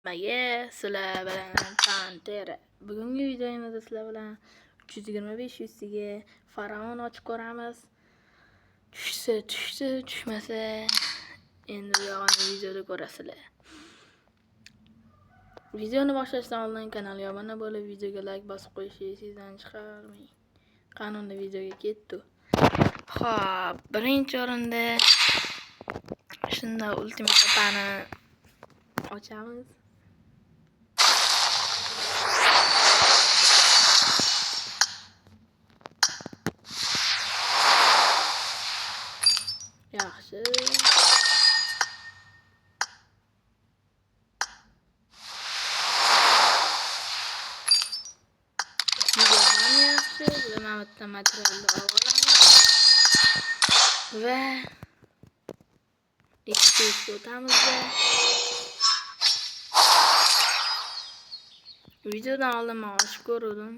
Mage sizlar bilan Pantera. Bugungi videomizda sizlar bilan 325 yuziga faraon ochib ko'ramiz. Tushsa, tushmasa endi buyog'ini videoda ko'rasizlar. Videoni boshlashdan oldin kanalga obuna bo'lib, videoga like bosib qo'yishingizni sizdan chiqarmang. Qanunda videoga ketdi. Xo'p, birinchi o'rinda shunda ultimate kapani ochamiz. Yaxshi. Video ham yaxshi. Mana bu yerda materialni olamiz. Va XP o'tamiz. Videodan oldin men ochib ko'rdim.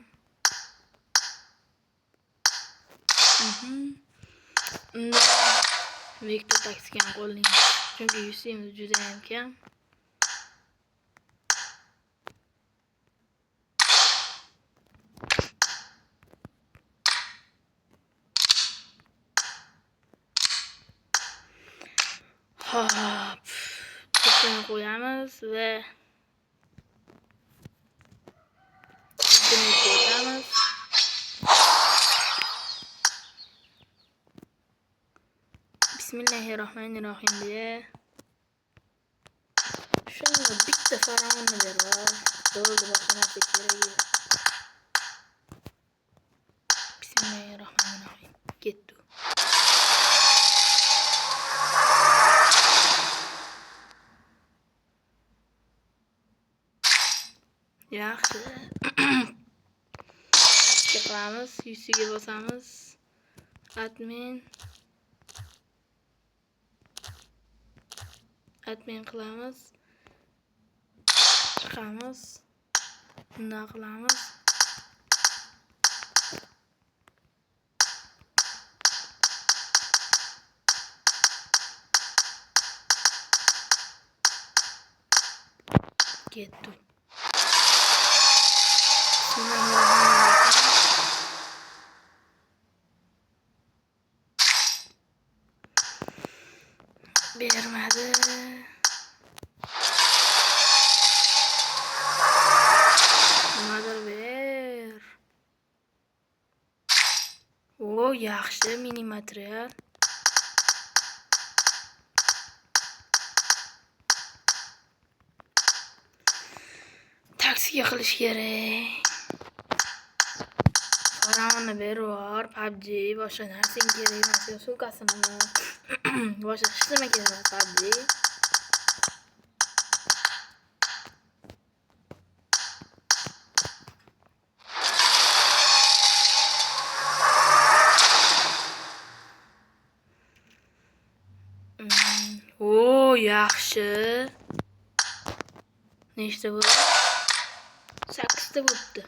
Vektor taktikan qo'llaymiz. Chunki yusimiz juda ham kam. Hop. Bitta qo'yamiz va qo'yamiz. Bismillahirrohmanirrohim diye. Şunu bitta faraonni berib, bo'ldi boshqa narsa kerak yo'q. Bismillahirrohmanirrohim. Ketdi. Yaxshi. Chiqamiz, yuziga bosamiz. Admin qilamiz. Chiqamiz. Bunday qilamiz. Ketdi. Bermadi. Nimadir ber. O, yaxshi mini material. Taksiga qilish kerak. Faraonni berib, PUBG boshqa narsa kerak emas. Sumkasini boshqa hech nima kerak emas PUBG. O, yaxshi. Nechta bo'ldi? 8 ta bo'ldi.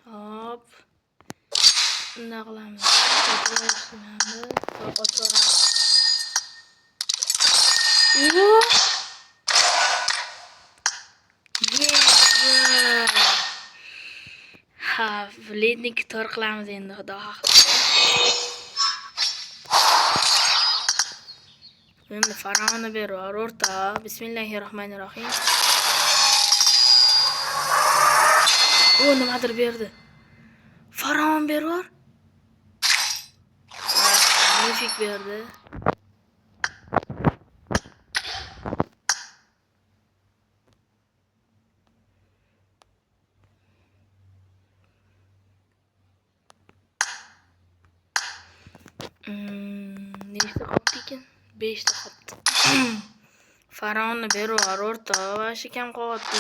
Hop. Bunday qilamiz. Ha, lednik tor qilamiz endi, xudo xohlasa. Endi faraonni berib, o'rta. Bismillahirrohmanirrohim. O, nimadir berdi. Faraon berib. Nefik berdi. Nechta qoldi ekan? 5 ta qoldi. Faraonni berib, o'rta. Vashi kam qoldi.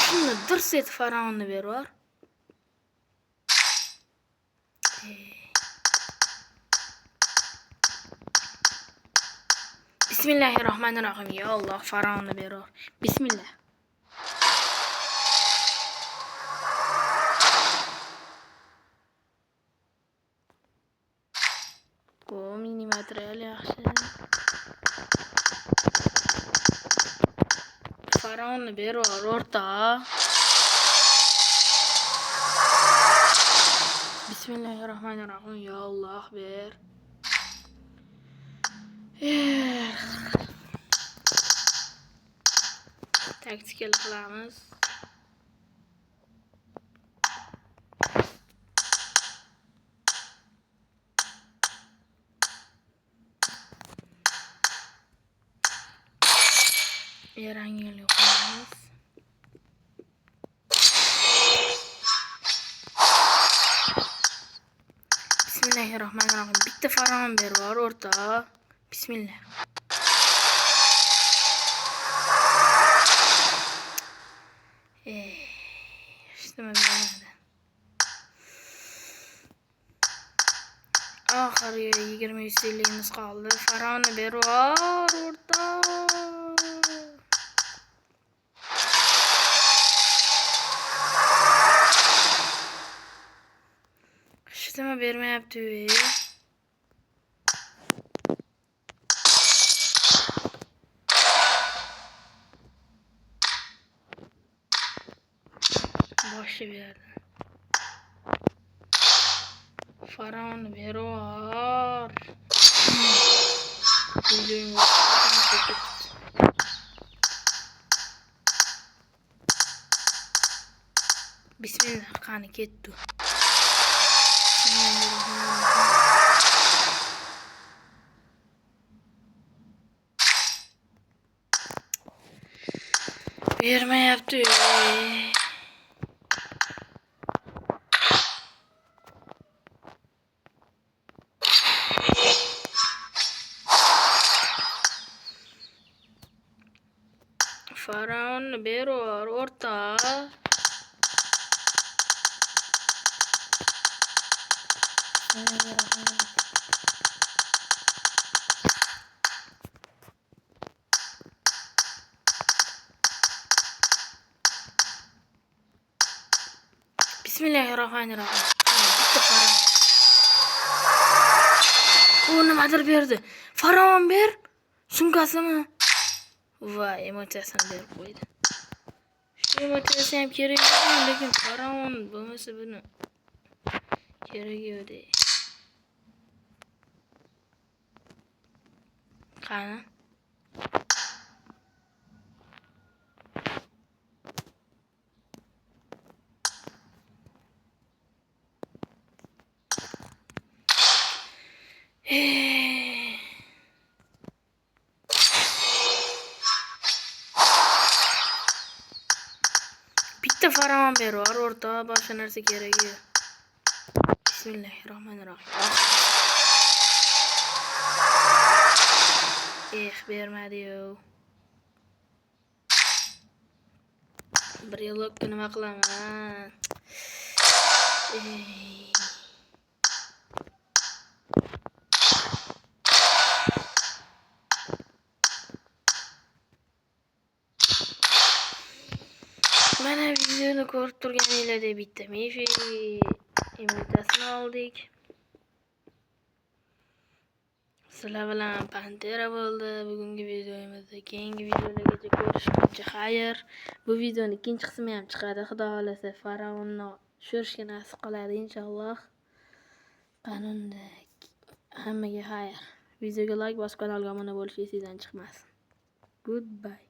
Shuni bir set faraonni berib. Bismillahirrohmanirrohim. Ya Allah, faraonni berib. Bismillah. O mini material yaxshi. Faraonni berib yubor o'rta. Bismillahirrohmanirrohim. Ya Alloh ber. Taktikal qilamiz. Yarangil yo'qolamiz. Bismillahirrohmanirrohim. Bitta faron berib yubor o'rta. Bismillah. İşte böyle. Oxirgi 20 yuzligimiz qoldi. Faronni berib yubor o'rta. Ishlama bermayapti. Boshi berdi. Faronni berib yubor. Bismillah, qani ketdi. Bermayapti. Faronni berib yubor o'rta. Bismillahirrohmanirrohim. Bitta faron. U nimadir berdi. Faron ber. Sumkasimi? Voy, emotiyasini berib qo'ydi. Shu emotiyasi ham kerak ekan, lekin faron bo'lmasa buni kerak yo'q. Qani? Bitta faron berib yubor o'rta. Boshqa narsa kerak yo'q. Bismillahirrohmanirrohim. Bermadi-yu. Bir yillikka nima qilaman? Mana videoni ko'rib turganinglarda bitta Mifi emotasini oldik. Sizlar bilan Pantera bo'ldi bugungi videomizda. Keyingi videolargacha ko'rishguncha xayr. Bu videoning ikkinchi qismi ham chiqadi. Xudo xolasa Faraonni tushirishga nasib qiladi inshaalloh. Qanunda hammaga xayr. Videoga like bosib kanalga obuna bo'lish esingizdan chiqmasin. Goodbye.